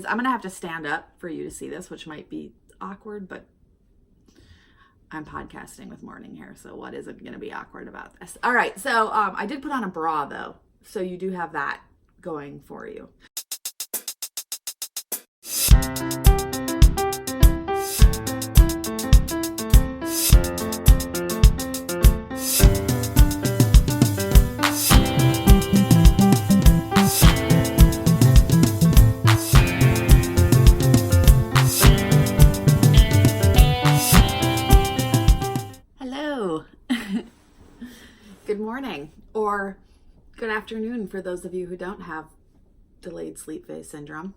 I'm going to have to stand up for you to see this, which might be awkward, but I'm podcasting with morning hair, so what isn't going to be awkward about this? All right, so I did put on a bra, though, so you do have that going for you. Good morning or good afternoon for those of you who don't have delayed sleep phase syndrome.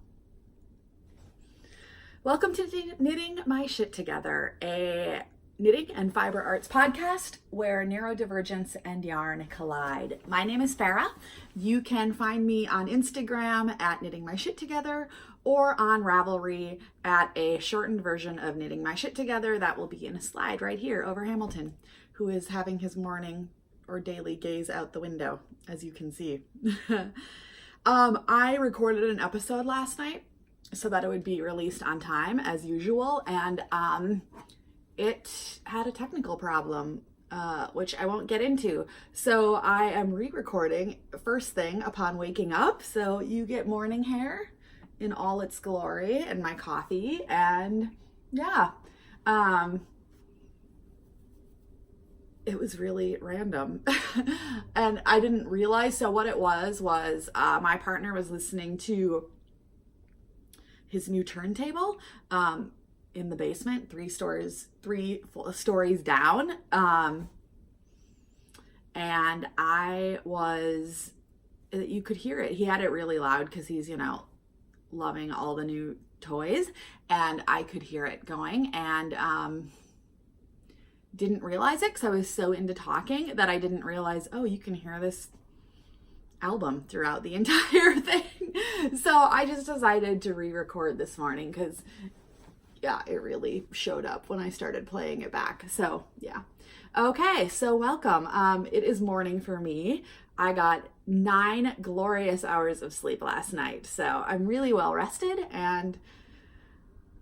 Welcome to Knitting My Shit Together, a knitting and fiber arts podcast where neurodivergence and yarn collide. My name is Farah. You can find me on Instagram at Knitting My Shit Together or on Ravelry at a shortened version of Knitting My Shit Together that will be in a slide right here over Hamilton, who is having his morning or daily gaze out the window, as you can see. I recorded an episode last night so that it would be released on time as usual, and it had a technical problem, which I won't get into. So I am re-recording first thing upon waking up, so you get morning hair in all its glory and my coffee, and yeah. It was really random and I didn't realize. So what it was my partner was listening to his new turntable in the basement, three stories down. And you could hear it. He had it really loud because he's, loving all the new toys, and I could hear it going, and didn't realize it because I was so into talking that I didn't realize, oh, you can hear this album throughout the entire thing. So I just decided to re-record this morning because, yeah, it really showed up when I started playing it back. So, yeah. Okay, so welcome. It is morning for me. I got 9 glorious hours of sleep last night. So I'm really well rested and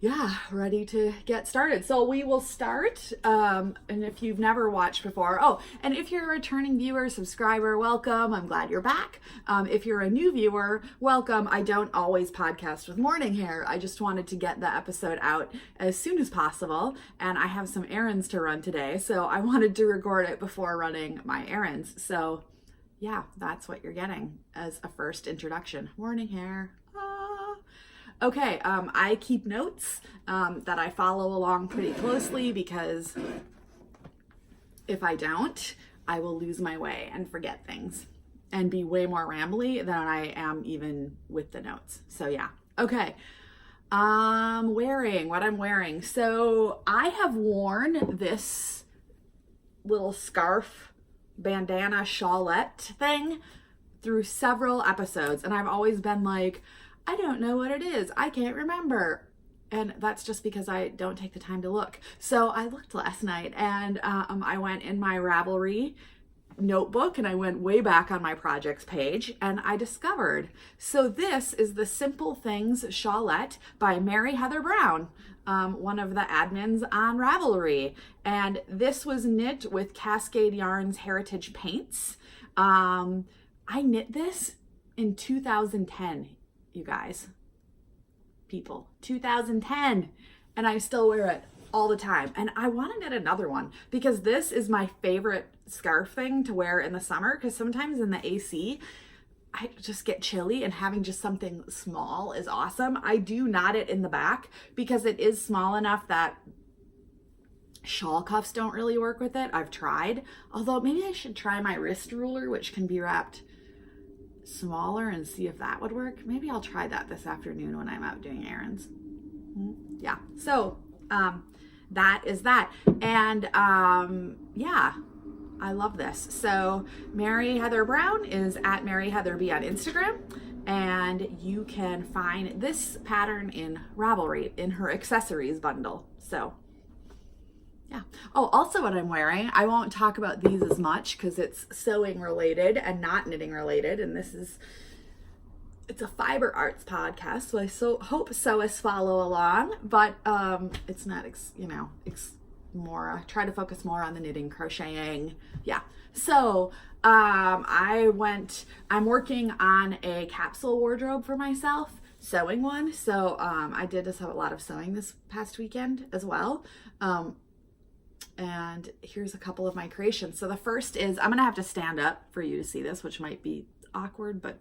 yeah, ready to get started. So we will start, and if you've never watched before, and if you're a returning viewer, subscriber, welcome. I'm glad you're back. If you're a new viewer, welcome. I don't always podcast with morning hair. I just wanted to get the episode out as soon as possible, and I have some errands to run today, so I wanted to record it before running my errands. So yeah, that's what you're getting as a first introduction. Morning hair. Okay, I keep notes that I follow along pretty closely because if I don't, I will lose my way and forget things and be way more rambly than I am even with the notes. So yeah, okay. What I'm wearing. So I have worn this little scarf, bandana, shawlette thing through several episodes, and I've always been like, I don't know what it is. I can't remember. And that's just because I don't take the time to look. So I looked last night, and I went in my Ravelry notebook and I went way back on my projects page, and I discovered. So this is the Simple Things Shawlette by Mary Heather Brown, one of the admins on Ravelry. And this was knit with Cascade Yarns Heritage Paints. I knit this in 2010. You guys, people, 2010, and I still wear it all the time. And I want to knit another one because this is my favorite scarf thing to wear in the summer, because sometimes in the AC I just get chilly, and having just something small is awesome. I do knot it in the back because it is small enough that shawl cuffs don't really work with it. I've tried, although maybe I should try my wrist ruler, which can be wrapped smaller, and see if that would work. Maybe I'll try that this afternoon when I'm out doing errands. Yeah, so that is that. And yeah, I love this. So Mary Heather Brown is at Mary Heather B on Instagram, and you can find this pattern in Ravelry in her accessories bundle. So yeah. Oh, also what I'm wearing, I won't talk about these as much because it's sewing related and not knitting related. And this is it's a fiber arts podcast, so I hope sewists follow along, but it's not, more, try to focus more on the knitting, crocheting. Yeah. So I'm working on a capsule wardrobe for myself, sewing one. So I did a lot of sewing this past weekend as well. And here's a couple of my creations. So the first is, I'm going to have to stand up for you to see this, which might be awkward, but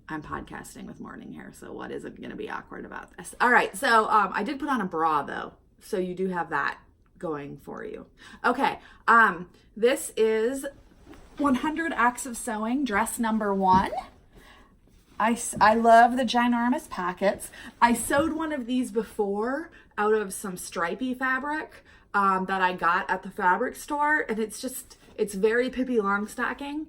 I'm podcasting with morning hair, so what isn't going to be awkward about this? All right, so I did put on a bra, though, so you do have that going for you. Okay, this is 100 Acts of Sewing, dress number 1. I love the ginormous pockets. I sewed one of these before out of some stripy fabric that I got at the fabric store, and it's very Pippi Longstocking.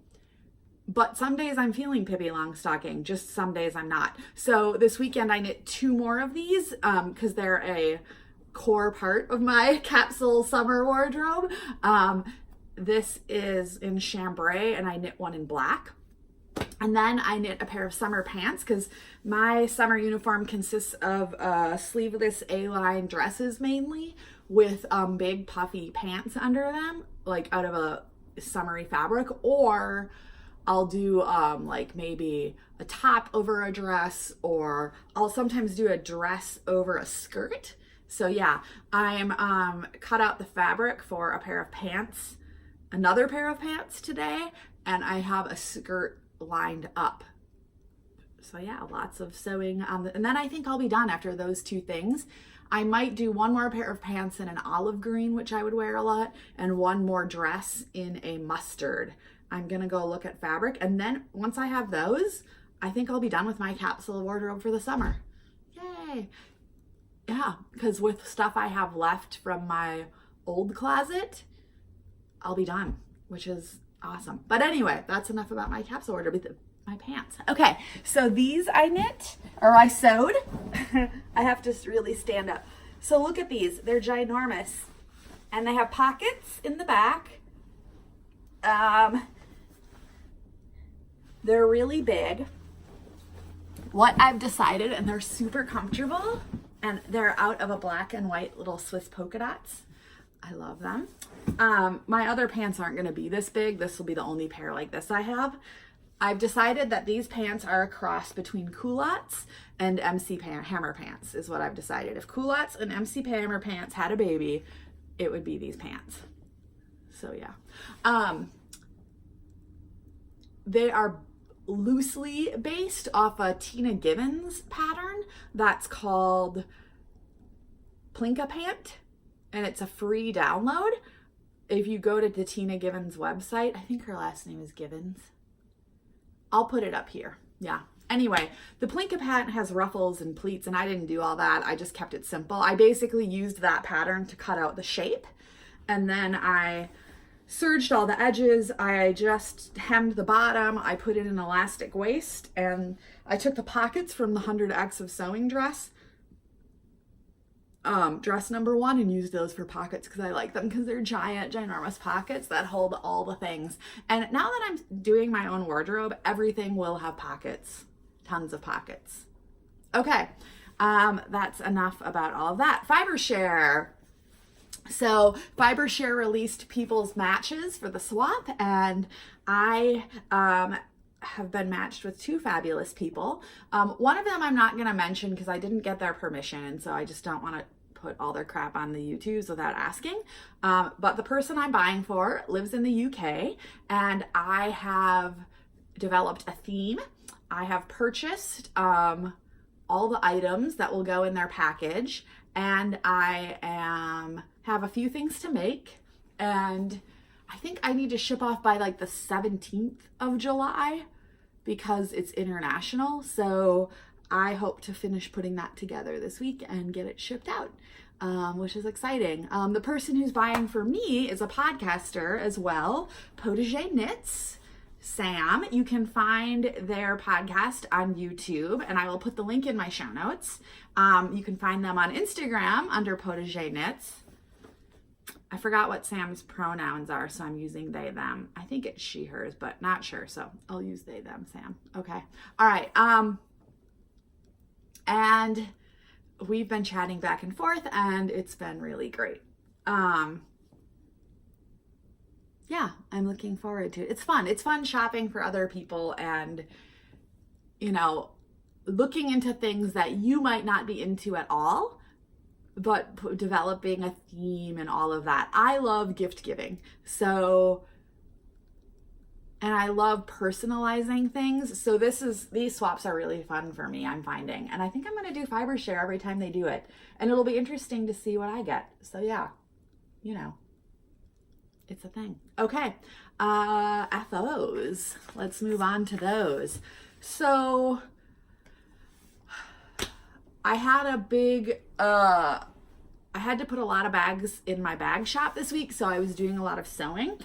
But some days I'm feeling Pippi Longstocking, just some days I'm not. So this weekend I knit 2 more of these because they're a core part of my capsule summer wardrobe. This is in chambray and I knit one in black. And then I knit a pair of summer pants because my summer uniform consists of sleeveless A-line dresses mainly with big puffy pants under them, like out of a summery fabric, or I'll do like maybe a top over a dress, or I'll sometimes do a dress over a skirt. So yeah, I'm cut out the fabric for a pair of pants, another pair of pants today, and I have a skirt lined up. So yeah, lots of sewing and then I think I'll be done after those 2 things. I might do one more pair of pants in an olive green, which I would wear a lot, and one more dress in a mustard. I'm gonna go look at fabric, and then once I have those, I think I'll be done with my capsule wardrobe for the summer. Yay. Yeah, because with stuff I have left from my old closet, I'll be done, which is awesome. But anyway, that's enough about my capsule wardrobe. My pants. Okay, so these I sewed. I have to really stand up. So look at these. They're ginormous, and they have pockets in the back. They're really big. What I've decided, and they're super comfortable, and they're out of a black and white little Swiss polka dots. I love them. My other pants aren't going to be this big. This will be the only pair like this I have. I've decided that these pants are a cross between culottes and MC Hammer pants is what I've decided. If culottes and MC Hammer pants had a baby, it would be these pants. So yeah. They are loosely based off a Tina Gibbons pattern that's called Plinka Pant, and it's a free download. If you go to the Tina Gibbons website, I think her last name is Gibbons. I'll put it up here. Yeah. Anyway, the Plinka Pant has ruffles and pleats, and I didn't do all that. I just kept it simple. I basically used that pattern to cut out the shape, and then I serged all the edges. I just hemmed the bottom. I put in an elastic waist, and I took the pockets from the 100 Acts of Sewing dress, dress number 1, and used those for pockets because I like them because they're ginormous pockets that hold all the things. And now that I'm doing my own wardrobe, everything will have pockets, tons of pockets. Okay, that's enough about all of that. Fibershare. So Fibershare released People's Matches for the swap, and I have been matched with 2 fabulous people. One of them I'm not going to mention because I didn't get their permission, and so I just don't want to put all their crap on the YouTubes without asking. But the person I'm buying for lives in the UK, and I have developed a theme. I have purchased all the items that will go in their package, and I have a few things to make, and I think I need to ship off by like the 17th of July because it's international. So I hope to finish putting that together this week and get it shipped out, which is exciting. The person who's buying for me is a podcaster as well, Potager Knits, Sam. You can find their podcast on YouTube, and I will put the link in my show notes. You can find them on Instagram under Potager Knits. I forgot what Sam's pronouns are, so I'm using they, them. I think it's she, hers, but not sure, so I'll use they, them, Sam. Okay. All right. And we've been chatting back and forth, and it's been really great. Yeah, I'm looking forward to it. It's fun. It's fun shopping for other people and, you know, looking into things that you might not be into at all, but developing a theme and all of that. I love gift giving. So, and I love personalizing things. So these swaps are really fun for me, I'm finding. And I think I'm going to do fiber share every time they do it. And it'll be interesting to see what I get. So yeah, you know, it's a thing. Okay. FOs. Let's move on to those. So I had a big, I had to put a lot of bags in my bag shop this week. So I was doing a lot of sewing.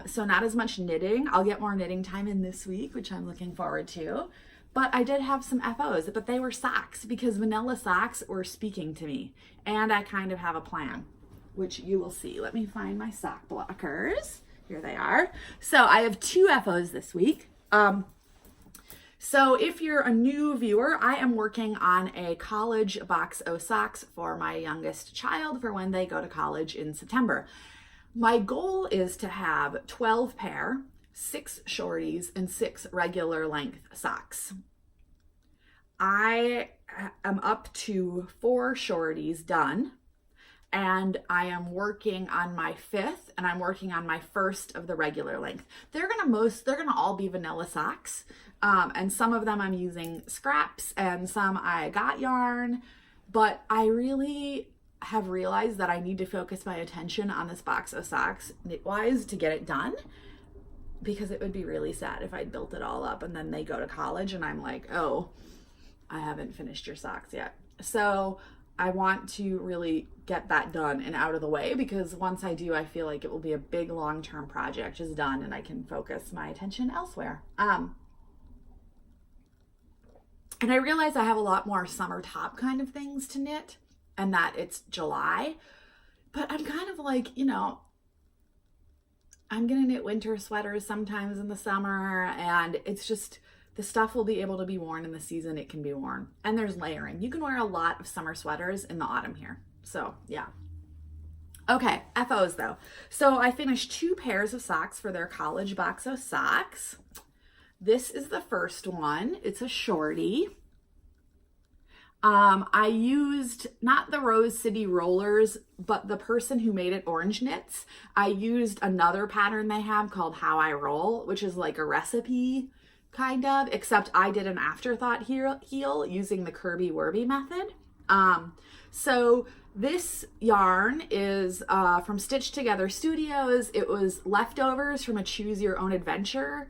So not as much knitting. I'll get more knitting time in this week, which I'm looking forward to. But I did have some FOs, but they were socks because vanilla socks were speaking to me. And I kind of have a plan, which you will see. Let me find my sock blockers. Here they are. So I have 2 FOs this week. So if you're a new viewer, I am working on a college box o' socks for my youngest child for when they go to college in September. My goal is to have 12 pair, 6 shorties, and 6 regular length socks. I am up to 4 shorties done, and I am working on my 5th, and I'm working on my 1st of the regular length. They're gonna all be vanilla socks, and some of them I'm using scraps, and some I got yarn, but I really have realized that I need to focus my attention on this box of socks knit-wise to get it done, because it would be really sad if I'd built it all up and then they go to college and I'm like, oh, I haven't finished your socks yet. So I want to really get that done and out of the way, because once I do, I feel like it will be a big long-term project just done and I can focus my attention elsewhere. And I realize I have a lot more summer top kind of things to knit, and that it's July, but I'm kind of like, you know, I'm gonna knit winter sweaters sometimes in the summer, and it's just, the stuff will be able to be worn in the season it can be worn. And there's layering. You can wear a lot of summer sweaters in the autumn here. So yeah. Okay, FOs though. So I finished 2 pairs of socks for their college box of socks. This is the first one. It's a shorty. I used not the Rose City rollers, but the person who made it, Orange Knits. I used another pattern they have called How I Roll, which is like a recipe kind of, except I did an afterthought heel using the Kirby Werby method. So this yarn is from Stitch Together Studios. It was leftovers from a Choose Your Own Adventure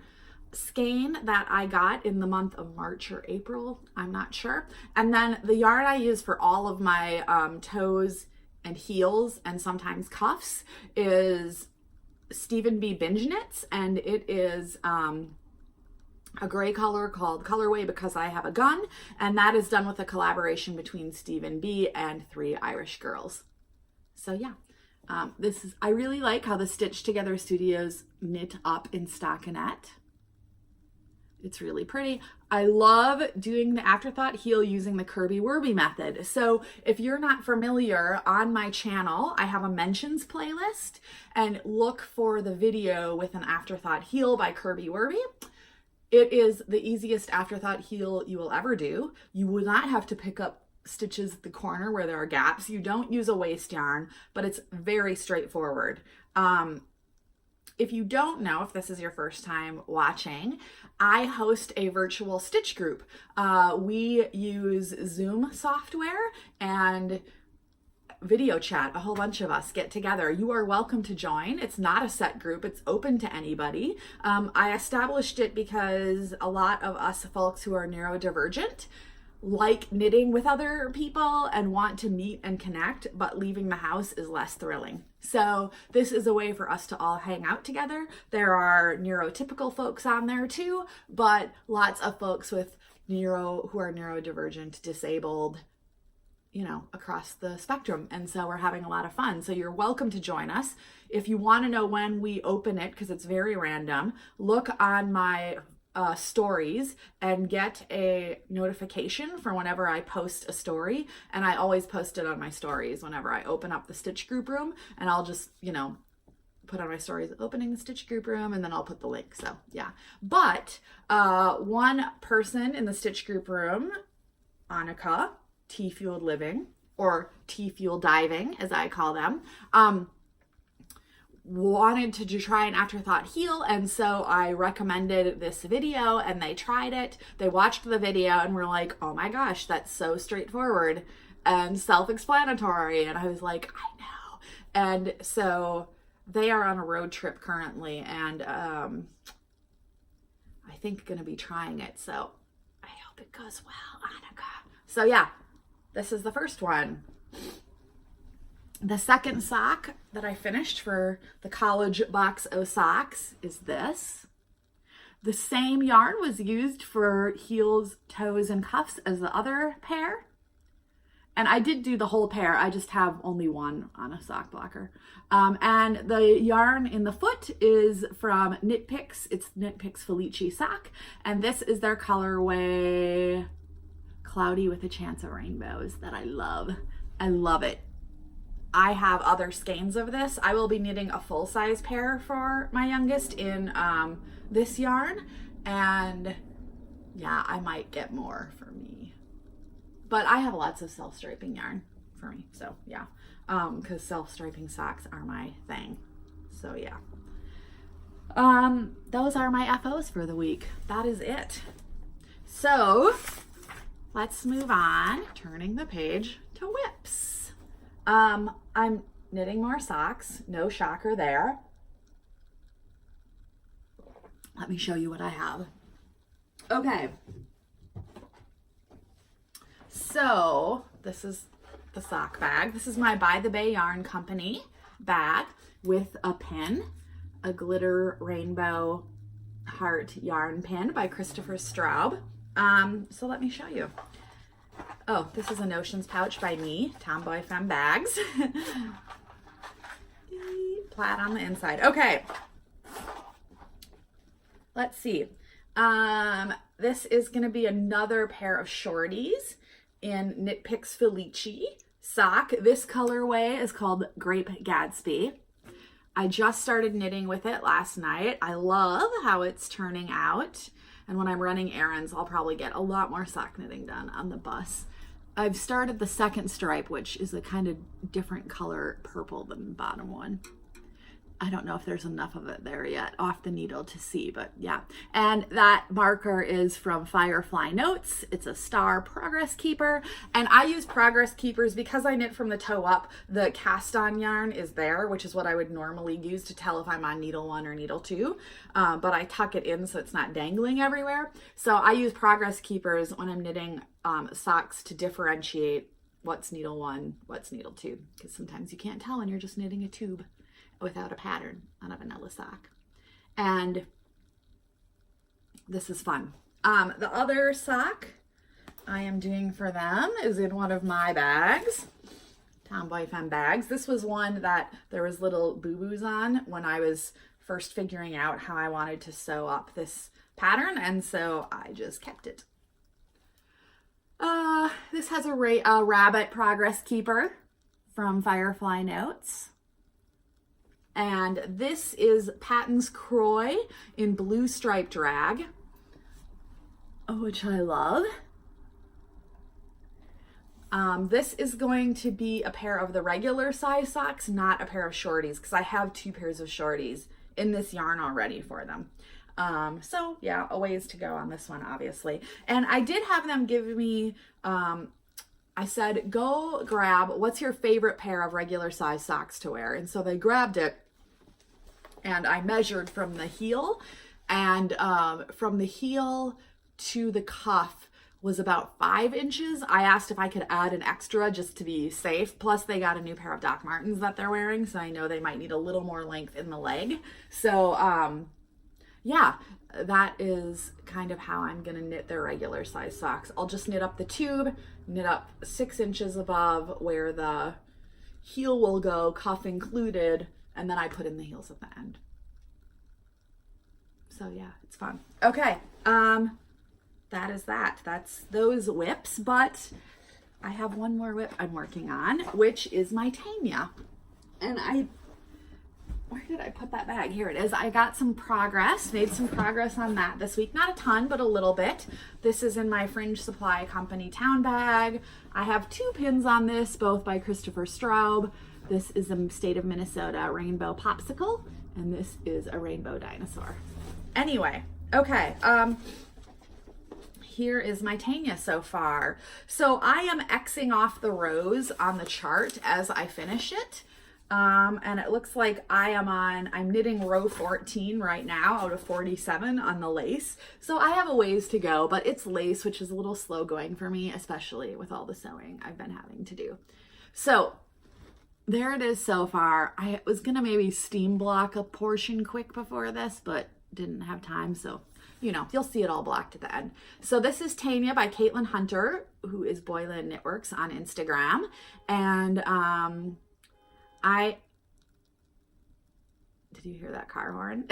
skein that I got in the month of March or April, I'm not sure. And then the yarn I use for all of my toes and heels and sometimes cuffs is Stephen B. Binge Knits, and it is a gray color called Colorway Because I Have a Gun, and that is done with a collaboration between Stephen B. and 3 Irish girls. So yeah, I really like how the Stitch Together Studios knit up in stockinette. It's really pretty. I love doing the afterthought heel using the Kirby Werby method. So if you're not familiar, on my channel, I have a mentions playlist, and look for the video with an afterthought heel by Kirby Werby. It is the easiest afterthought heel you will ever do. You will not have to pick up stitches at the corner where there are gaps. You don't use a waste yarn, but it's very straightforward. If you don't know, if this is your first time watching, I host a virtual stitch group. We use Zoom software and video chat. A whole bunch of us get together. You are welcome to join. It's not a set group. It's open to anybody. I established it because a lot of us folks who are neurodivergent like knitting with other people and want to meet and connect, but leaving the house is less thrilling. So this is a way for us to all hang out together. There are neurotypical folks on there too, but lots of folks with who are neurodivergent, disabled, you know, across the spectrum. And so we're having a lot of fun. So you're welcome to join us. If you want to know when we open it, because it's very random, look on my stories and get a notification for whenever I post a story. And I always post it on my stories whenever I open up the Stitch Group room, and I'll just, you know, put on my stories opening the Stitch Group room, and then I'll put the link. So yeah, but one person in the Stitch Group room, Annika, Tea Fueled Living, or Tea Fueled Diving as I call them, wanted to try an afterthought heel, and so I recommended this video, and they tried it. They watched the video and were like, oh my gosh, that's so straightforward and self-explanatory. And I was like, I know. And so they are on a road trip currently, and I think going to be trying it. So I hope it goes well, Annika. So yeah, this is the first one. The second sock that I finished for the college box o' socks is this. The same yarn was used for heels, toes, and cuffs as the other pair. And I did do the whole pair. I just have only one on a sock blocker. And the yarn in the foot is from Knit Picks. It's Knit Picks Felici sock. And this is their colorway Cloudy with a Chance of Rainbows that I love. I love it. I have other skeins of this. I will be knitting a full-size pair for my youngest in this yarn. And yeah, I might get more for me. But I have lots of self-striping yarn for me. So yeah, because self-striping socks are my thing. So yeah. Those are my FOs for the week. That is it. So let's move on, turning the page to whips. I'm knitting more socks. No shocker there. Let me show you what I have. Okay. So this is the sock bag. This is my By the Bay Yarn Company bag with a pin, a glitter rainbow heart yarn pin by Christopher Straub. So let me show you. Oh, this is a Notions pouch by me, Tomboy Femme Bags. Plaid on the inside. Okay. Let's see. This is going to be another pair of shorties in Knit Picks Felici sock. This colorway is called Grape Gatsby. I just started knitting with it last night. I love how it's turning out. And when I'm running errands, I'll probably get a lot more sock knitting done on the bus. I've started the second stripe, which is a kind of different color purple than the bottom one. I don't know if there's enough of it there yet off the needle to see, but yeah. And that marker is from Firefly Notes. It's a Star Progress Keeper. And I use Progress Keepers because I knit from the toe up. The cast on yarn is there, which is what I would normally use to tell if I'm on needle 1 or needle 2. But I tuck it in so it's not dangling everywhere. So I use Progress Keepers when I'm knitting socks to differentiate what's needle 1, what's needle 2. Because sometimes you can't tell when you're just knitting a tube without a pattern on a vanilla sock. And this is fun. The other sock I am doing for them is in one of my bags, Tomboy Femme Bags. This was one that there was little boo-boos on when I was first figuring out how I wanted to sew up this pattern, and so I just kept it. This has a rabbit Progress Keeper from Firefly Notes. And this is Patton's Croy in Blue Striped Drag, which I love. This is going to be a pair of the regular size socks, not a pair of shorties, because I have 2 pairs of shorties in this yarn already for them. So yeah, a ways to go on this one, obviously. And I did have them give me, I said, go grab what's your favorite pair of regular size socks to wear. And so they grabbed it, and I measured from the heel, and from the heel to the cuff was about 5 inches. I asked if I could add an extra just to be safe. Plus they got a new pair of Doc Martens that they're wearing, so I know they might need a little more length in the leg. So yeah, that is kind of how I'm going to knit their regular size socks. I'll just knit up the tube, knit up 6 inches above where the heel will go, cuff included, and then I put in the heels at the end. So yeah, it's fun. Okay, that is that. That's those whips, but I have one more whip I'm working on, which is my Tanya. And where did I put that bag? Here it is. I got some progress, made some progress on that this week. Not a ton, but a little bit. This is in my Fringe Supply Company town bag. I have 2 pins on this, both by Christopher Straub. This is a State of Minnesota rainbow popsicle, and this is a rainbow dinosaur. Anyway, okay. Here is my Tanya so far. So I am Xing off the rows on the chart as I finish it. And it looks like I'm knitting row 14 right now out of 47 on the lace. So I have a ways to go, but it's lace, which is a little slow going for me, especially with all the sewing I've been having to do. So there it is so far. I was gonna maybe steam block a portion quick before this, but didn't have time. So, you'll see it all blocked at the end. So this is Tanya by Caitlin Hunter, who is Boylan Knitworks on Instagram. And, did you hear that car horn?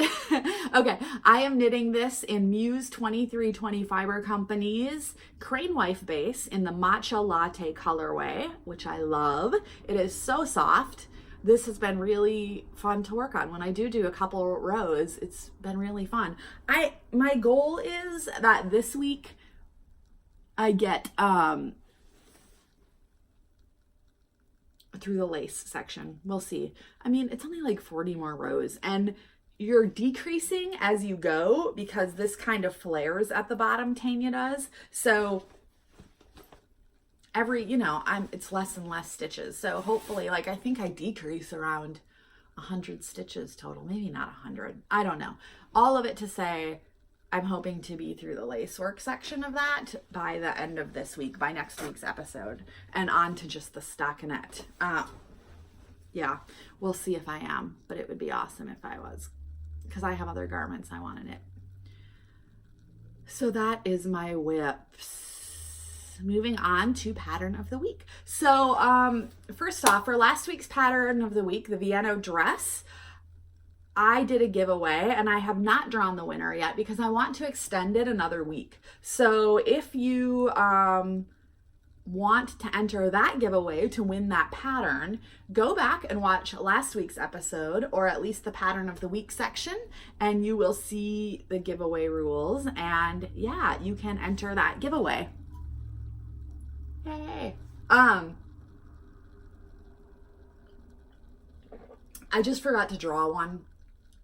Okay, I am knitting this in Muse 2320 Fiber Company's Crane Wife base in the Matcha Latte colorway, which I love. It is so soft. This has been really fun to work on. When I do a couple rows, it's been really fun. My goal is that this week I get through the lace section. We'll see. I mean, it's only like 40 more rows, and you're decreasing as you go because this kind of flares at the bottom, Tanya does. So it's less and less stitches. So hopefully, I think I decrease around 100 stitches total, maybe not 100. I don't know. All of it to say, I'm hoping to be through the lace work section of that by the end of this week, by next week's episode, and on to just the stockinette. Yeah, we'll see if I am, but it would be awesome if I was, because I have other garments I want to knit. So that is my whips. Moving on to pattern of the week. So first off, for last week's pattern of the week, the Vienna dress, I did a giveaway, and I have not drawn the winner yet because I want to extend it another week. So if you want to enter that giveaway to win that pattern, go back and watch last week's episode, or at least the pattern of the week section, and you will see the giveaway rules. And yeah, you can enter that giveaway. Yay. I just forgot to draw one,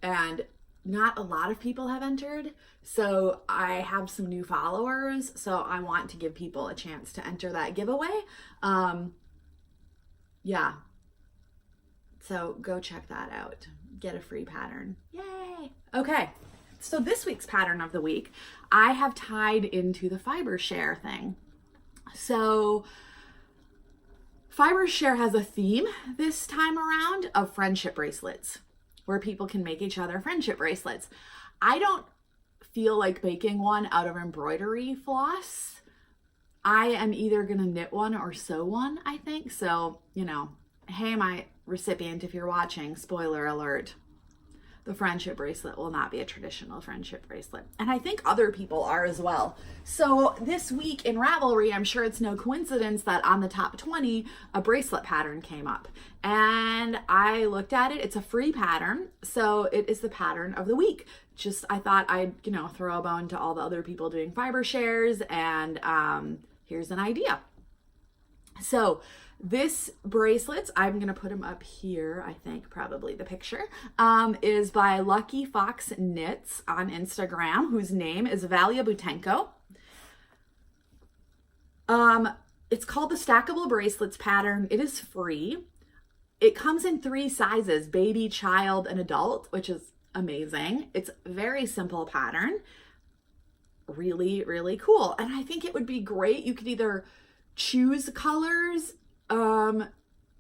and not a lot of people have entered, so I have some new followers, so I want to give people a chance to enter that giveaway. Yeah, so go check that out, get a free pattern. Yay. Okay, so this week's pattern of the week I have tied into the Fiber Share thing. So Fiber Share has a theme this time around of friendship bracelets, where people can make each other friendship bracelets. I don't feel like making one out of embroidery floss. I am either gonna knit one or sew one, I think. So, hey, my recipient, if you're watching, spoiler alert, the friendship bracelet will not be a traditional friendship bracelet. And I think other people are as well. So this week in Ravelry, I'm sure it's no coincidence that on the top 20, a bracelet pattern came up. And I looked at it, it's a free pattern. So it is the pattern of the week. I thought I'd, throw a bone to all the other people doing Fiber Shares, and here's an idea. So this bracelet, I'm going to put them up here, I think, probably the picture, is by Lucky Fox Knits on Instagram, whose name is Valia Butenko. It's called the Stackable Bracelets pattern. It is free. It comes in 3 sizes, baby, child, and adult, which is amazing. It's a very simple pattern. Really, really cool. And I think it would be great. You could either choose colors.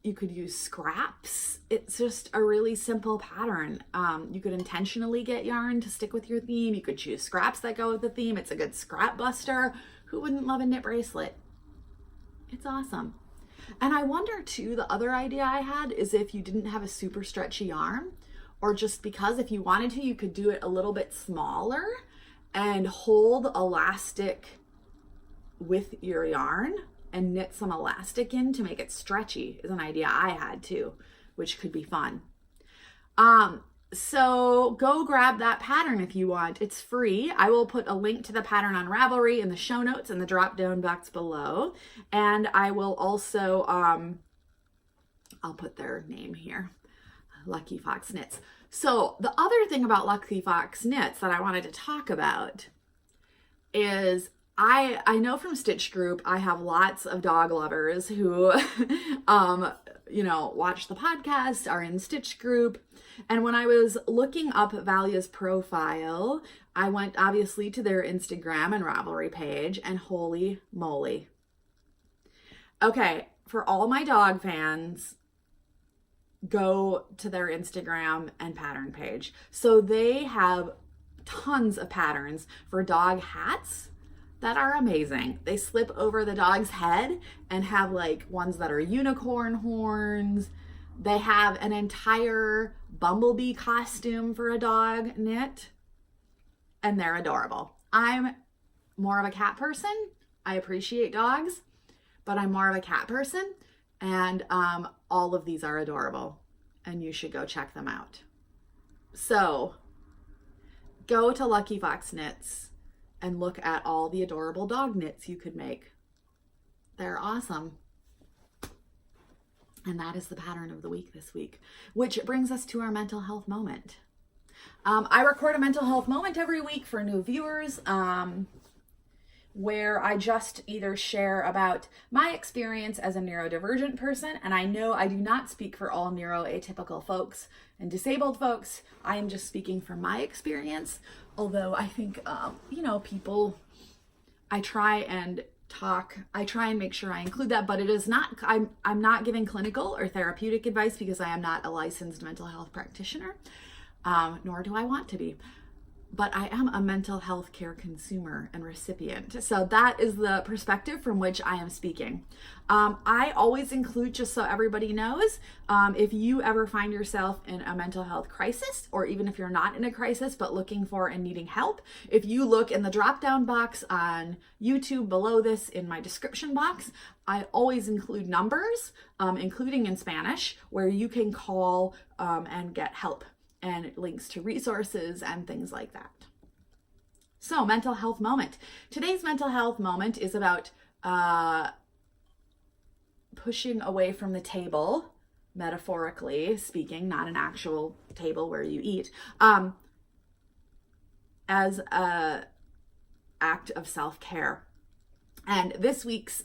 You could use scraps. It's just a really simple pattern. You could intentionally get yarn to stick with your theme. You could choose scraps that go with the theme. It's a good scrap buster. Who wouldn't love a knit bracelet? It's awesome. And I wonder too, the other idea I had is if you didn't have a super stretchy yarn, or just because if you wanted to, you could do it a little bit smaller and hold elastic with your yarn and knit some elastic in to make it stretchy is an idea I had too, which could be fun. So go grab that pattern if you want. It's free. I will put a link to the pattern on Ravelry in the show notes and the drop down box below. And I will also, I'll put their name here, Lucky Fox Knits. So the other thing about Lucky Fox Knits that I wanted to talk about is I know from Stitch Group, I have lots of dog lovers who, watch the podcast, are in Stitch Group. And when I was looking up Valia's profile, I went obviously to their Instagram and Ravelry page, and holy moly. Okay, for all my dog fans, go to their Instagram and pattern page. So they have tons of patterns for dog hats that are amazing. They slip over the dog's head and have like ones that are unicorn horns. They have an entire bumblebee costume for a dog knit, and they're adorable. I'm more of a cat person. I appreciate dogs, but I'm more of a cat person, and all of these are adorable, and you should go check them out. So go to Lucky Fox Knits and look at all the adorable dog knits you could make. They're awesome. And that is the pattern of the week this week, which brings us to our mental health moment. I record a mental health moment every week for new viewers, where I just either share about my experience as a neurodivergent person, and I know I do not speak for all neuroatypical folks and disabled folks. I am just speaking from my experience, although I think, people, I try and make sure I include that, but it is not, I'm not giving clinical or therapeutic advice because I am not a licensed mental health practitioner, nor do I want to be. But I am a mental health care consumer and recipient. So that is the perspective from which I am speaking. I always include, just so everybody knows, if you ever find yourself in a mental health crisis, or even if you're not in a crisis but looking for and needing help, if you look in the drop-down box on YouTube below this in my description box, I always include numbers, including in Spanish, where you can call and get help, and links to resources and things like that. So, mental health moment. Today's mental health moment is about pushing away from the table, metaphorically speaking, not an actual table where you eat, as a act of self-care. And this week's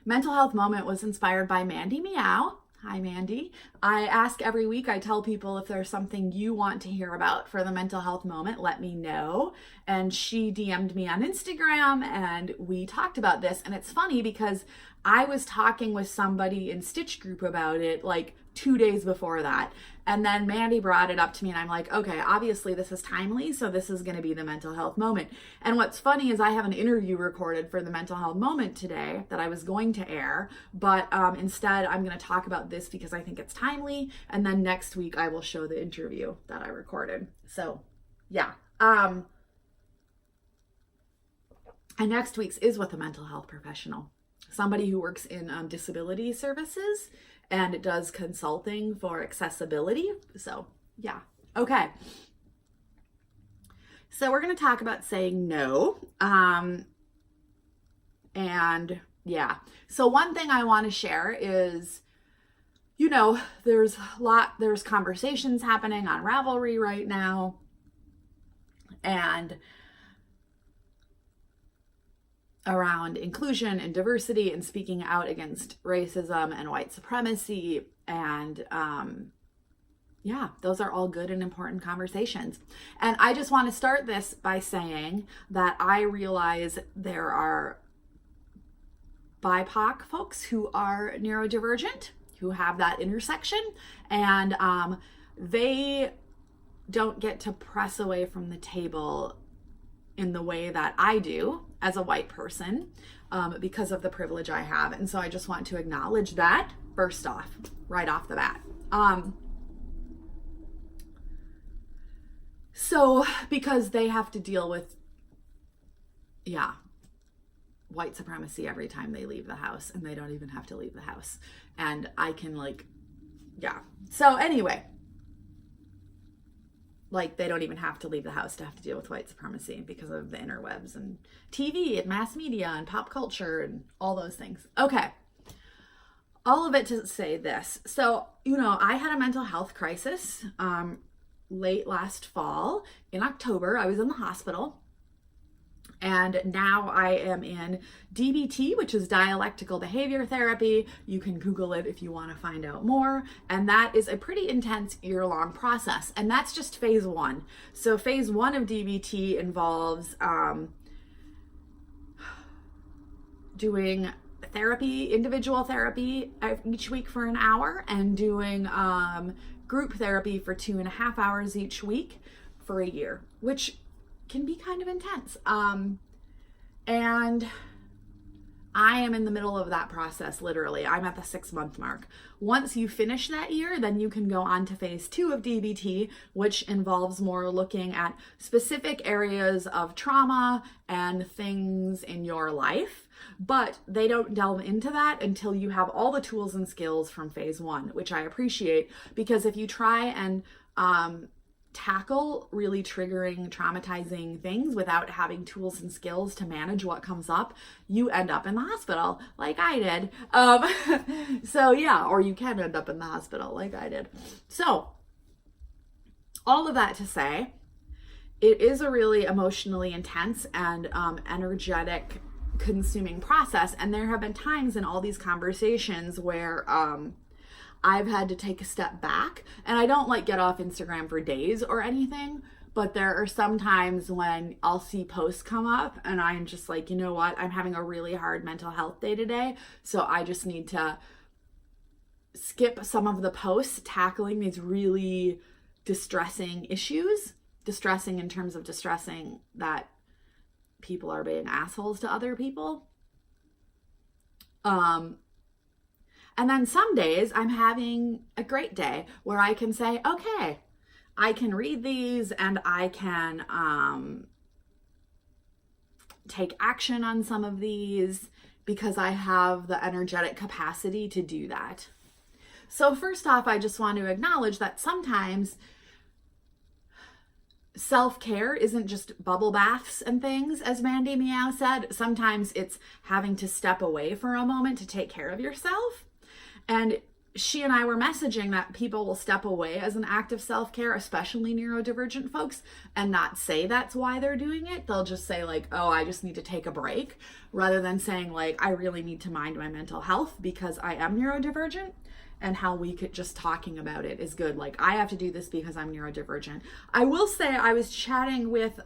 mental health moment was inspired by Mandy Meow. Hi, Mandy. I ask every week, I tell people if there's something you want to hear about for the mental health moment, let me know. And she DM'd me on Instagram and we talked about this. And it's funny because I was talking with somebody in Stitch Group about it like 2 days before that. And then Mandy brought it up to me and I'm like, okay, obviously this is timely. So this is going to be the mental health moment. And what's funny is I have an interview recorded for the mental health moment today that I was going to air, but instead I'm going to talk about this because I think it's timely. And then next week I will show the interview that I recorded. So yeah. And next week's is with a mental health professional, somebody who works in disability services and does consulting for accessibility. So yeah, okay. So we're gonna talk about saying no. And yeah, so one thing I wanna share is, there's conversations happening on Ravelry right now, and around inclusion and diversity and speaking out against racism and white supremacy. And those are all good and important conversations. And I just want to start this by saying that I realize there are BIPOC folks who are neurodivergent, who have that intersection, and they don't get to press away from the table in the way that I do as a white person, because of the privilege I have. And so I just want to acknowledge that first off, right off the bat. So because they have to deal with, white supremacy every time they leave the house, and they don't even have to leave the house. And I can So anyway, they don't even have to leave the house to have to deal with white supremacy because of the interwebs and TV and mass media and pop culture and all those things. Okay. All of it to say this. So, I had a mental health crisis late last fall. In October, I was in the hospital. And now I am in DBT, which is dialectical behavior therapy. You can Google it if you want to find out more. And that is a pretty intense year-long process. And that's just phase 1. So phase 1 of DBT involves doing therapy, individual therapy each week for an hour, and doing group therapy for 2.5 hours each week for a year, which can be kind of intense. And I am in the middle of that process, literally. I'm at the 6-month mark. Once you finish that year, then you can go on to phase 2 of DBT, which involves more looking at specific areas of trauma and things in your life. But they don't delve into that until you have all the tools and skills from phase 1, which I appreciate, because if you try and tackle really triggering, traumatizing things without having tools and skills to manage what comes up, you end up in the hospital like I did. Or you can end up in the hospital like I did. So all of that to say, it is a really emotionally intense and energetic, consuming process. And there have been times in all these conversations where I've had to take a step back, and I don't get off Instagram for days or anything, but there are some times when I'll see posts come up and I'm just like, you know what, I'm having a really hard mental health day today, so I just need to skip some of the posts tackling these really distressing issues, distressing in terms of distressing that people are being assholes to other people. And then some days I'm having a great day where I can say, okay, I can read these and I can take action on some of these because I have the energetic capacity to do that. So first off, I just want to acknowledge that sometimes self-care isn't just bubble baths and things, as Mandy Meow said. Sometimes it's having to step away for a moment to take care of yourself. And she and I were messaging that people will step away as an act of self-care, especially neurodivergent folks, and not say that's why they're doing it. They'll just say oh, I just need to take a break, rather than saying I really need to mind my mental health because I am neurodivergent, and how we could just talking about it is good. I have to do this because I'm neurodivergent. I will say I was chatting with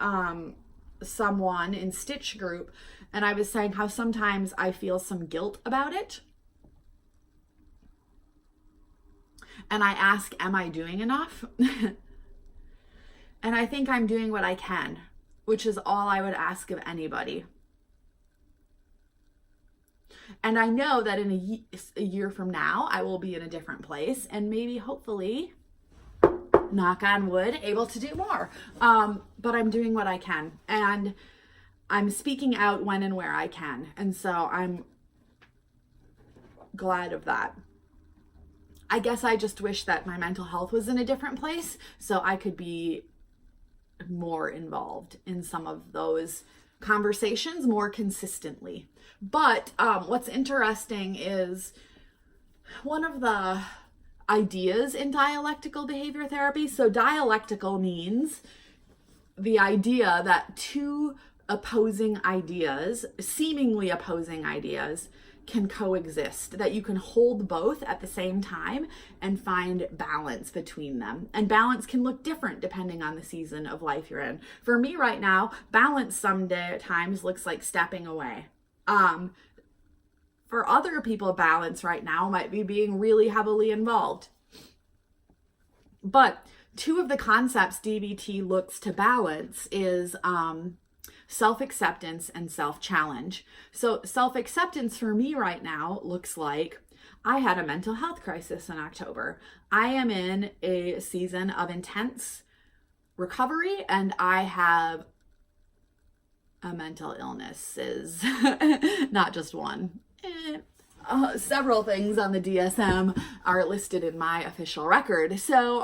someone in Stitch group, and I was saying how sometimes I feel some guilt about it. And I ask, am I doing enough? And I think I'm doing what I can, which is all I would ask of anybody. And I know that in a year from now, I will be in a different place and maybe, hopefully, knock on wood, able to do more. But I'm doing what I can, and I'm speaking out when and where I can. And so I'm glad of that. I guess I just wish that my mental health was in a different place so I could be more involved in some of those conversations more consistently. But what's interesting is one of the ideas in dialectical behavior therapy. So dialectical means the idea that two opposing ideas, seemingly opposing ideas, can coexist, that you can hold both at the same time and find balance between them. And balance can look different depending on the season of life you're in. For me right now, balance some day at times looks like stepping away. For For other people, balance right now might be being really heavily involved. But two of the concepts DBT looks to balance is self-acceptance and self-challenge. So self-acceptance for me right now looks like I had a mental health crisis in October. I am in a season of intense recovery, and I have a mental illness, is not just one. Several things on the DSM are listed in my official record. So,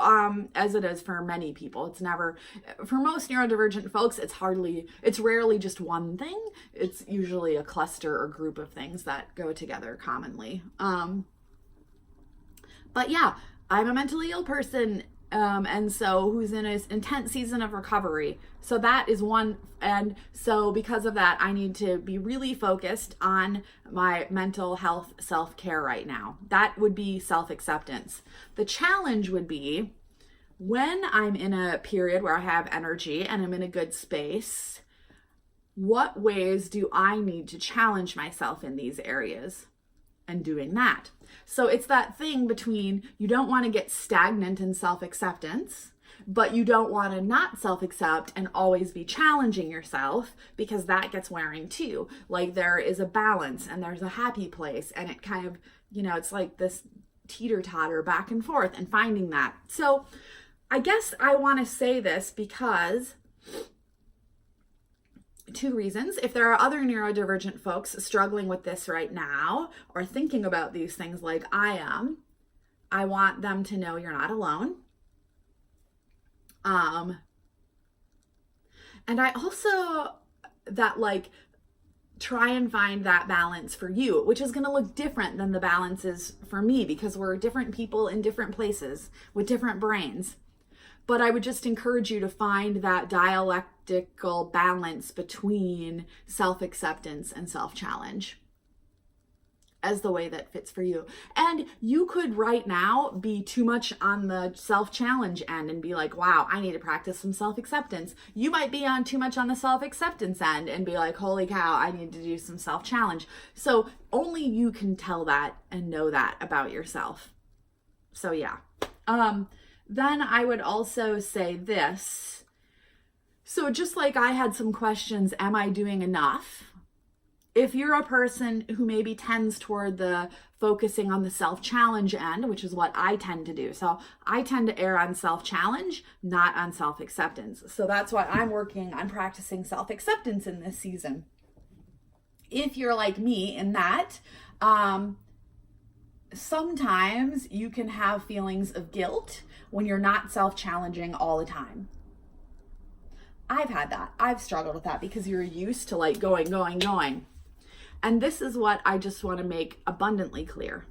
as it is for many people, it's never, for most neurodivergent folks, it's rarely just one thing. It's usually a cluster or group of things that go together commonly. But yeah, I'm a mentally ill person, and so who's in an intense season of recovery. So that is one. And so because of that, I need to be really focused on my mental health self-care right now. That would be self-acceptance. The challenge would be when I'm in a period where I have energy and I'm in a good space, what ways do I need to challenge myself in these areas? And doing that. So it's that thing between you don't want to get stagnant in self-acceptance, but you don't want to not self-accept and always be challenging yourself, because that gets wearing too. Like there is a balance and there's a happy place, and it kind of, it's like this teeter-totter back and forth and finding that. So I guess I want to say this because two reasons. If there are other neurodivergent folks struggling with this right now or thinking about these things like I am, I want them to know you're not alone. And I also try and find that balance for you, which is going to look different than the balances for me, because we're different people in different places with different brains. But I would just encourage you to find that dialectical balance between self-acceptance and self-challenge as the way that fits for you. And you could right now be too much on the self-challenge end and be like, wow, I need to practice some self-acceptance. You might be on too much on the self-acceptance end and be like, holy cow, I need to do some self-challenge. So only you can tell that and know that about yourself. So yeah. Then I would also say this. So just like I had some questions, am I doing enough? If you're a person who maybe tends toward the focusing on the self-challenge end, which is what I tend to do. So I tend to err on self-challenge, not on self-acceptance. So that's why I'm working on practicing self-acceptance in this season. If you're like me in that, sometimes you can have feelings of guilt when you're not self-challenging all the time. I've had that. I've struggled with that because you're used to going. And this is what I just want to make abundantly clear.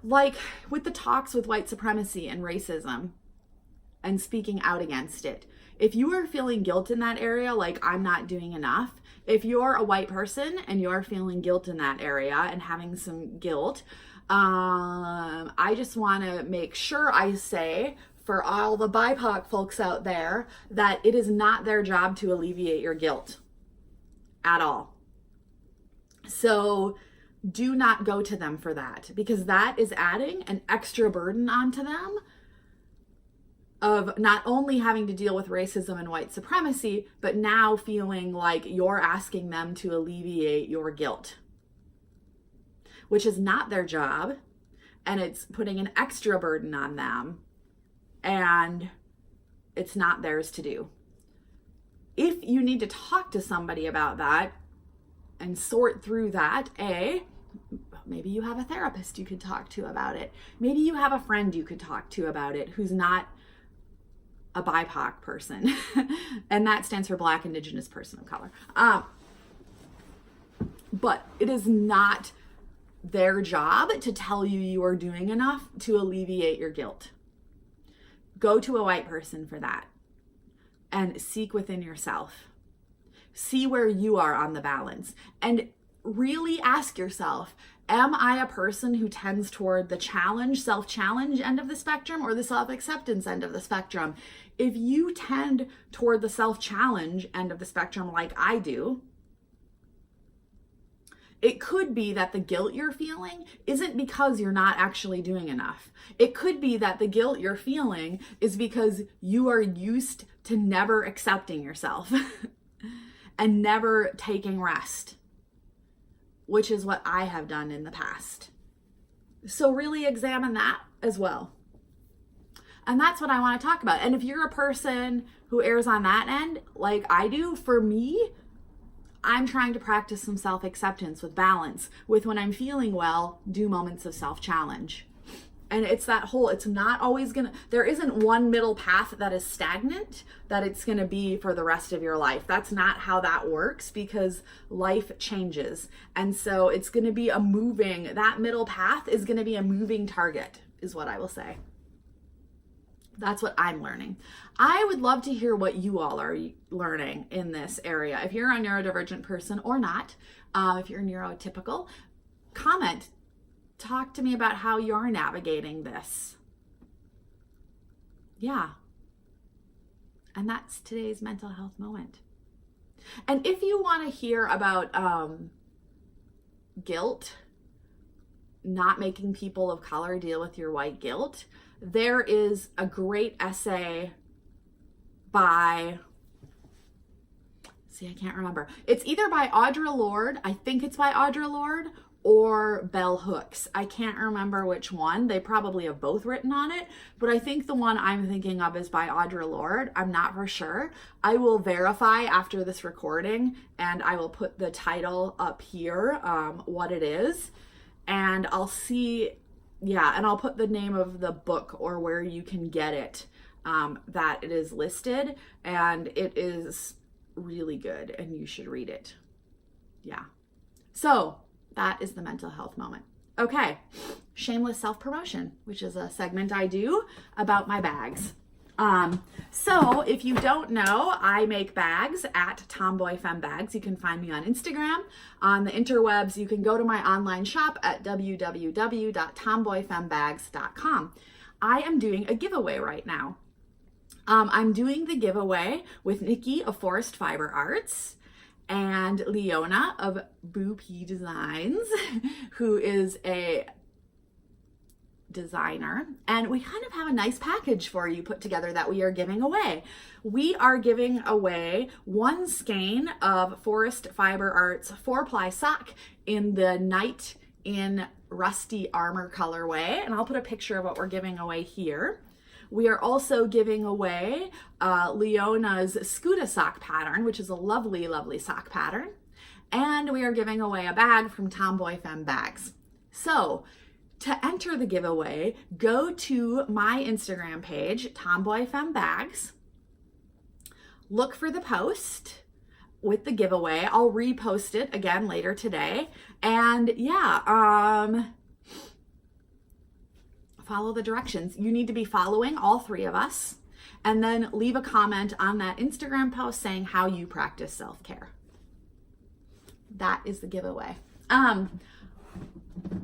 Like with the talks with white supremacy and racism and speaking out against it, if you are feeling guilt in that area, like I'm not doing enough, if you're a white person and you're feeling guilt in that area and having some guilt, I just want to make sure I say for all the BIPOC folks out there that it is not their job to alleviate your guilt at all. So do not go to them for that, because that is adding an extra burden onto them of not only having to deal with racism and white supremacy, but now feeling like you're asking them to alleviate your guilt, which is not their job, and it's putting an extra burden on them, and it's not theirs to do. If you need to talk to somebody about that and sort through that, maybe you have a therapist you could talk to about it. Maybe you have a friend you could talk to about it who's not a BIPOC person. And that stands for Black, Indigenous, Person of Color. But it is not their job to tell you you are doing enough to alleviate your guilt. Go to a white person for that and seek within yourself. See where you are on the balance and really ask yourself, am I a person who tends toward the challenge, self-challenge end of the spectrum or the self-acceptance end of the spectrum? If you tend toward the self-challenge end of the spectrum like I do, It could be that the guilt you're feeling isn't because you're not actually doing enough. It could be that the guilt you're feeling is because you are used to never accepting yourself and never taking rest, which is what I have done in the past. So really examine that as well. And that's what I want to talk about. And if you're a person who errs on that end, like I do, for me, I'm trying to practice some self-acceptance with balance, with when I'm feeling well, do moments of self-challenge. And it's that whole, it's not always there isn't one middle path that is stagnant, that it's gonna be for the rest of your life. That's not how that works, because life changes. And so it's gonna be that middle path is gonna be a moving target, is what I will say. That's what I'm learning. I would love to hear what you all are learning in this area. If you're a neurodivergent person or not, if you're neurotypical, comment. Talk to me about how you're navigating this. Yeah. And that's today's mental health moment. And if you want to hear about guilt, not making people of color deal with your white guilt, there is a great essay by, I can't remember. It's either by Audre Lorde, I think it's by Audre Lorde, or Bell Hooks. I can't remember which one. They probably have both written on it, but I think the one I'm thinking of is by Audre Lorde. I'm not for sure. I will verify after this recording, and I will put the title up here, what it is, and I'll see, and I'll put the name of the book or where you can get it, that it is listed, and it is really good, and you should read it. Yeah. So that is the mental health moment. Okay, shameless self-promotion, which is a segment I do about my bags. So if you don't know, I make bags at Tomboy Femme Bags. You can find me on Instagram. On the interwebs, you can go to my online shop at www.tomboyfembags.com. I am doing a giveaway right now. I'm doing the giveaway with Nikki of Forest Fiber Arts and Leona of Boo P Designs, who is a designer, and we kind of have a nice package for you put together that we are giving away. We are giving away one skein of Forest Fiber Arts 4-ply sock in the Night in Rusty Armor colorway, and I'll put a picture of what we're giving away here. We are also giving away Leona's Scuda sock pattern, which is a lovely, lovely sock pattern. And we are giving away a bag from Tomboy Femme Bags. So to enter the giveaway, go to my Instagram page, Tomboy Femme Bags. Look for the post with the giveaway. I'll repost it again later today. And follow the directions. You need to be following all three of us, and then leave a comment on that Instagram post saying how you practice self-care. That is the giveaway.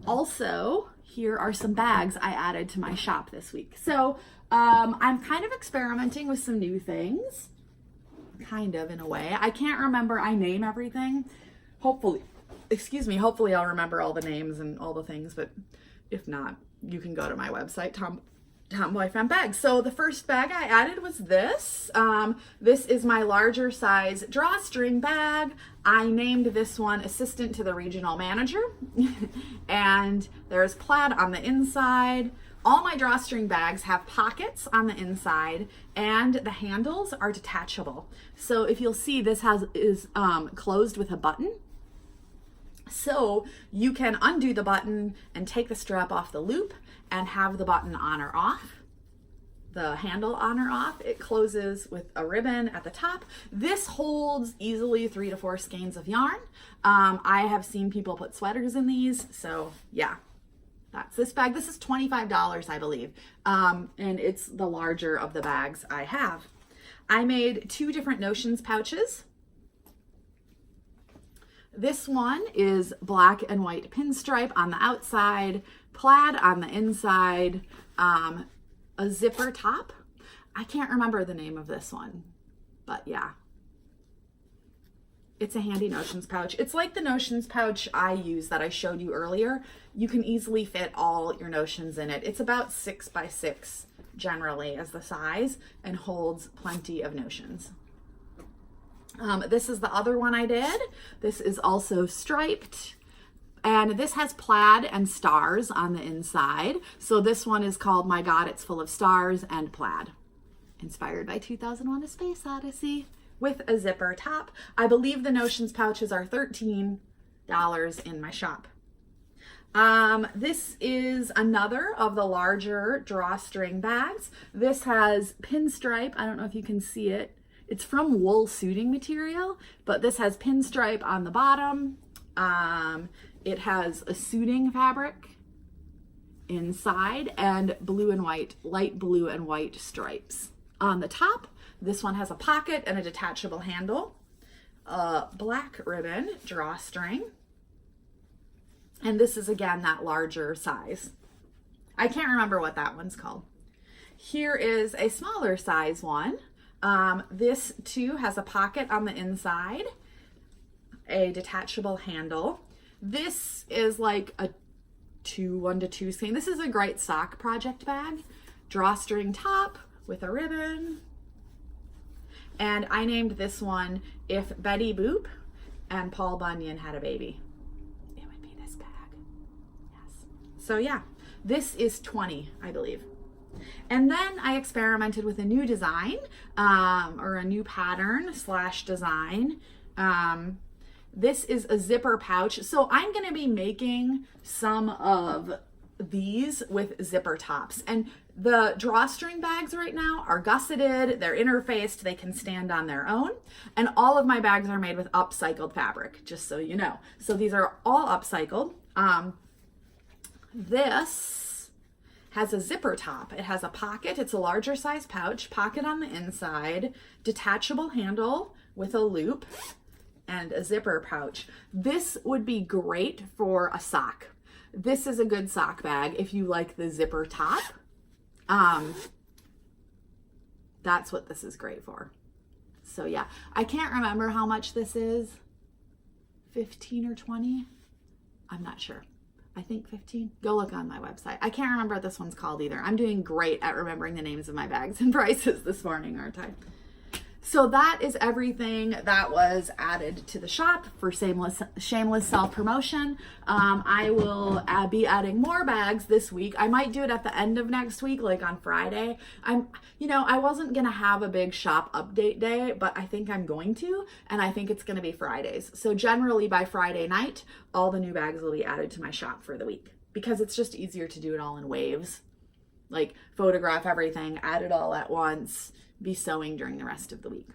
Also, here are some bags I added to my shop this week. So I'm kind of experimenting with some new things, kind of in a way. I can't remember, I name everything. Hopefully I'll remember all the names and all the things, but if not, you can go to my website, Tomboy Femme Bags. So the first bag I added was this. This is my larger size drawstring bag. I named this one Assistant to the Regional Manager. And there's plaid on the inside. All my drawstring bags have pockets on the inside, and the handles are detachable. So if you'll see, this is closed with a button. So you can undo the button and take the strap off the loop and have the button on or off, the handle on or off. It closes with a ribbon at the top. This holds easily 3 to 4 skeins of yarn. I have seen people put sweaters in these. So yeah, that's this bag. This is $25, I believe. And it's the larger of the bags I have. I made 2 different Notions pouches. This one is black and white pinstripe on the outside, plaid on the inside, a zipper top. I can't remember the name of this one, but yeah. It's a handy notions pouch. It's like the notions pouch I use that I showed you earlier. You can easily fit all your notions in it. It's about 6 by 6 generally as the size and holds plenty of notions. This is the other one I did. This is also striped. And this has plaid and stars on the inside. So this one is called My God, It's Full of Stars and Plaid. Inspired by 2001: A Space Odyssey, with a zipper top. I believe the notions pouches are $13 in my shop. This is another of the larger drawstring bags. This has pinstripe. I don't know if you can see it. It's from wool suiting material, but this has pinstripe on the bottom. It has a suiting fabric inside and blue and white, light blue and white stripes on the top. This one has a pocket and a detachable handle, a black ribbon drawstring, and this is again that larger size. I can't remember what that one's called. Here is a smaller size one. This too has a pocket on the inside, a detachable handle. This is like a 1 to 2 skein. This is a great sock project bag, drawstring top with a ribbon. And I named this one If Betty Boop and Paul Bunyan Had a Baby. It would be this bag. Yes. So yeah, this is 20, I believe. And then I experimented with a new design, or a new pattern / design. This is a zipper pouch. So I'm going to be making some of these with zipper tops. And the drawstring bags right now are gusseted, they're interfaced, they can stand on their own. And all of my bags are made with upcycled fabric, just so you know. So these are all upcycled. This has a zipper top. It has a pocket. It's a larger size pouch, pocket on the inside, detachable handle with a loop, and a zipper pouch. This would be great for a sock. This is a good sock bag if you like the zipper top. That's what this is great for. So yeah, I can't remember how much this is. 15 or 20? I'm not sure. I think 15. Go look on my website. I can't remember what this one's called either. I'm doing great at remembering the names of my bags and prices this morning, aren't I? So that is everything that was added to the shop for shameless self-promotion. I will be adding more bags this week. I might do it at the end of next week, like on Friday. I wasn't gonna have a big shop update day, but I think I'm going to, and I think it's gonna be Fridays. So generally by Friday night, all the new bags will be added to my shop for the week, because it's just easier to do it all in waves. Like photograph everything, add it all at once, be sewing during the rest of the week.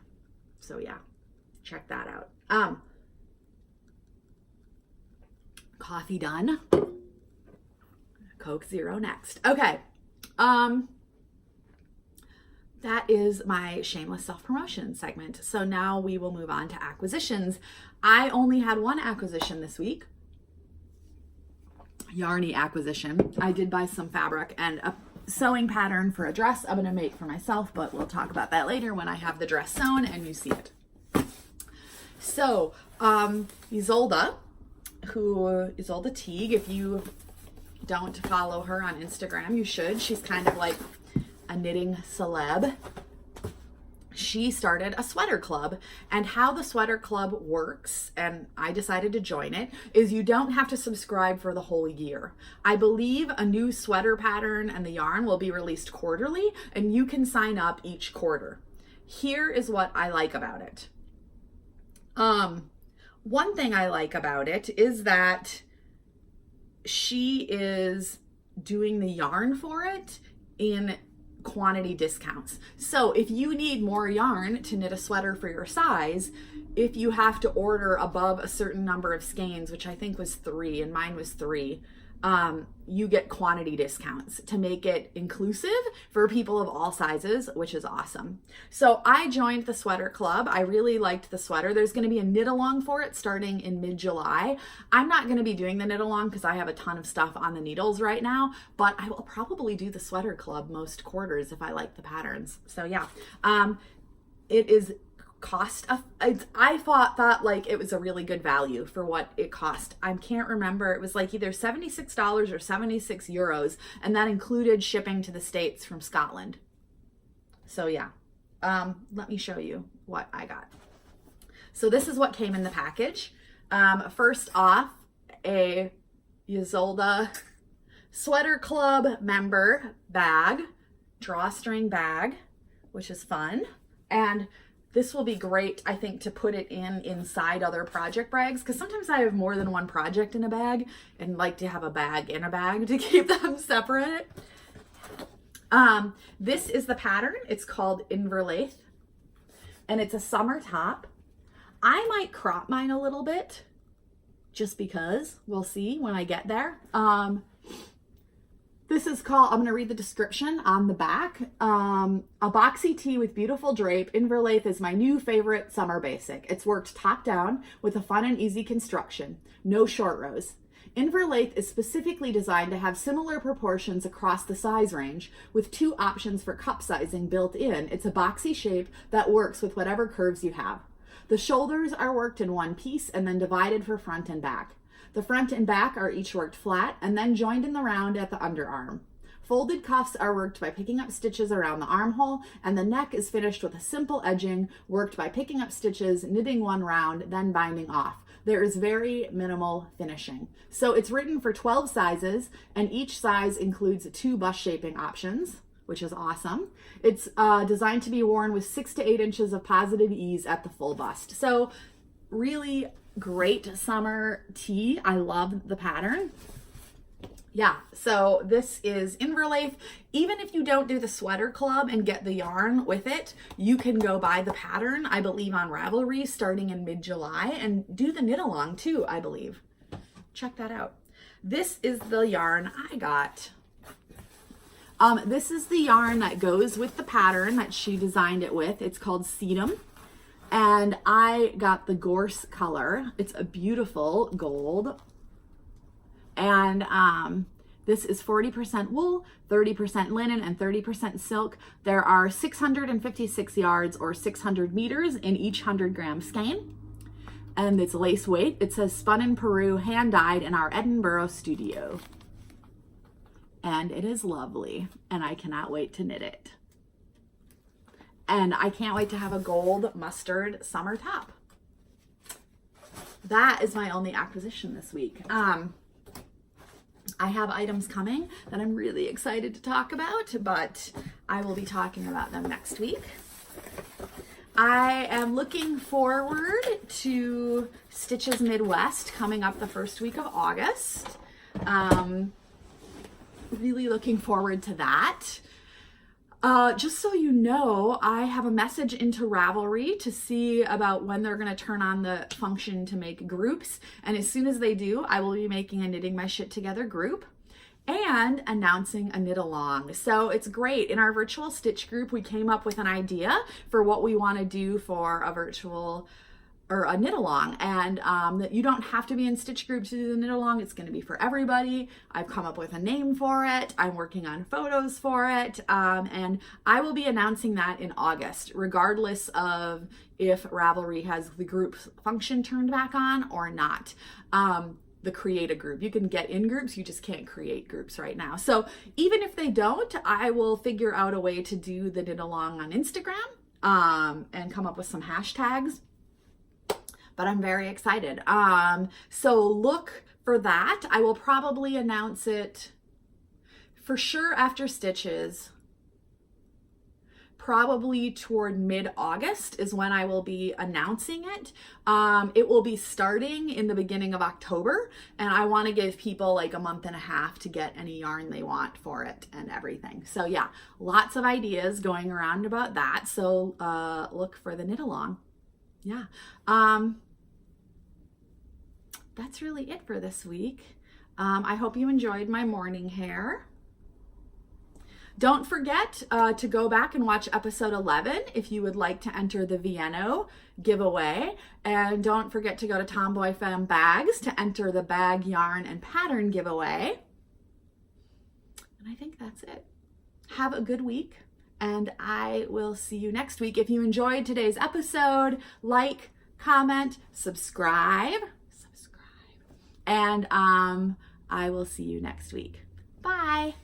So yeah, check that out. Coffee done. Coke Zero next. Okay. That is my shameless self-promotion segment. So now we will move on to acquisitions. I only had one acquisition this week. Yarny acquisition. I did buy some fabric and a sewing pattern for a dress I'm gonna make for myself, but we'll talk about that later when I have the dress sewn and you see it. So Isolde Teague, if you don't follow her on Instagram, you should. She's kind of like a knitting celeb. She started a sweater club, and how the sweater club works, and I decided to join it, is you don't have to subscribe for the whole year. I believe a new sweater pattern and the yarn will be released quarterly, and you can sign up each quarter. Here is what I like about it. One thing I like about it is that she is doing the yarn for it in quantity discounts. So if you need more yarn to knit a sweater for your size, if you have to order above a certain number of skeins, which I think was 3 and mine was 3, you get quantity discounts to make it inclusive for people of all sizes, which is awesome. So I joined the sweater club. I really liked the sweater. There's going to be a knit along for it starting in mid-July. I'm not going to be doing the knit along because I have a ton of stuff on the needles right now, but I will probably do the sweater club most quarters if I like the patterns. So yeah, it is I thought like it was a really good value for what it cost. I can't remember. It was like either $76 or 76 euros, and that included shipping to the States from Scotland. So yeah, let me show you what I got. So this is what came in the package. First off, a Ysolda Sweater Club member bag, drawstring bag, which is fun. And this will be great, I think, to put it inside other project bags, because sometimes I have more than one project in a bag and like to have a bag in a bag to keep them separate. This is the pattern. It's called Inverleith, and it's a summer top. I might crop mine a little bit just because. We'll see when I get there. This is called, I'm going to read the description on the back. A boxy tee with beautiful drape. Inverleith is my new favorite summer basic. It's worked top down with a fun and easy construction. No short rows. Inverleith is specifically designed to have similar proportions across the size range, with 2 options for cup sizing built in. It's a boxy shape that works with whatever curves you have. The shoulders are worked in one piece and then divided for front and back. The front and back are each worked flat and then joined in the round at the underarm. Folded cuffs are worked by picking up stitches around the armhole, and the neck is finished with a simple edging worked by picking up stitches, knitting one round, then binding off. There is very minimal finishing. So it's written for 12 sizes, and each size includes 2 bust shaping options, which is awesome. It's designed to be worn with 6 to 8 inches of positive ease at the full bust. So really great summer tee. I love the pattern. Yeah, so this is Inverleith. Even if you don't do the Sweater Club and get the yarn with it, you can go buy the pattern, I believe, on Ravelry starting in mid-July, and do the knit along too, I believe. Check that out. This is the yarn I got. This is the yarn that goes with the pattern that she designed it with. It's called Sedum. And I got the Gorse color. It's a beautiful gold. And this is 40% wool, 30% linen, and 30% silk. There are 656 yards or 600 meters in each 100-gram skein. And it's lace weight. It says spun in Peru, hand dyed in our Edinburgh studio. And it is lovely, and I cannot wait to knit it. And I can't wait to have a gold mustard summer top. That is my only acquisition this week. I have items coming that I'm really excited to talk about, but I will be talking about them next week. I am looking forward to Stitches Midwest coming up the first week of August. Really looking forward to that. Just so you know, I have a message into Ravelry to see about when they're going to turn on the function to make groups. And as soon as they do, I will be making a Knitting My Shit Together group and announcing a knit along. So it's great. In our virtual stitch group, we came up with an idea for what we want to do for a virtual or a knit along, and that you don't have to be in stitch group to do the knit along. It's going to be for everybody. I've come up with a name for it. I'm working on photos for it, and I will be announcing that in August, regardless of if Ravelry has the group function turned back on or not. The create a group. You can get in groups, you just can't create groups right now. So even if they don't, I will figure out a way to do the knit along on Instagram and come up with some hashtags. But I'm very excited. So look for that. I will probably announce it for sure after Stitches. Probably toward mid-August is when I will be announcing it. It will be starting in the beginning of October, and I want to give people like a month and a half to get any yarn they want for it and everything. So yeah, lots of ideas going around about that. So look for the knit along. Yeah. That's really it for this week. I hope you enjoyed my morning hair. Don't forget to go back and watch episode 11 if you would like to enter the Vienno giveaway. And don't forget to go to Tomboy Femme Bags to enter the bag, yarn, and pattern giveaway. And I think that's it. Have a good week, And I will see you next week. If you enjoyed today's episode, like, comment, subscribe. And I will see you next week. Bye.